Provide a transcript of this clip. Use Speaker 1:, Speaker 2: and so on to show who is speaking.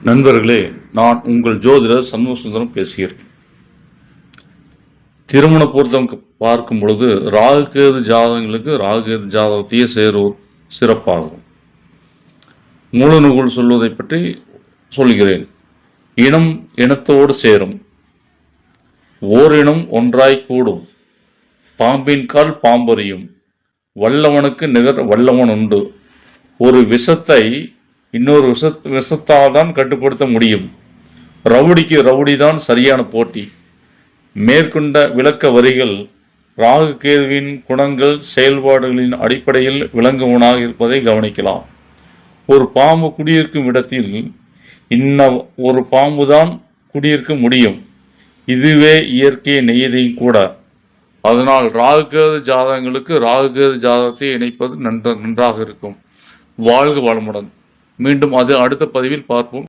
Speaker 1: நண்பர்களே, நான் உங்கள் ஜோதிடர் சண்முகசுந்தரம் பேசுகிறேன். திருமண பொருத்தம் பார்க்கும் பொழுது ராகுகேது ஜாதகங்களுக்கு ராகுகேது ஜாதகத்தையே சேருவோர் சிறப்பாகும். முழு நூல் சொல்வதை பற்றி சொல்கிறேன். இனம் இனத்தோடு சேரும், ஓரினம் ஒன்றாய் கூடும், பாம்பின் கால் பாம்பறியும், வல்லவனுக்கு நிகர் வல்லவன் உண்டு. ஒரு விஷத்தை இன்னொரு விஷத்தால் தான் கட்டுப்படுத்த முடியும். ரவுடிக்கு ரவுடிதான் சரியான போட்டி. மேற்கொண்ட விளக்க வரிகள் ராகு கேதுவின் குணங்கள் செயல்பாடுகளின் அடிப்படையில் விளங்குவனாக இருப்பதை கவனிக்கலாம். ஒரு பாம்பு குடியிருக்கும் இடத்தில் இன்ன ஒரு பாம்புதான் குடியிருக்க முடியும். இதுவே இயற்கை நியதியும் கூட. அதனால் ராகுகேது ஜாதகங்களுக்கு ராகுகேது ஜாதகத்தை இணைப்பது நன்றாக இருக்கும். வாழ்க வளமுடன். மீண்டும் அடுத்த பதிவில் பார்ப்போம்.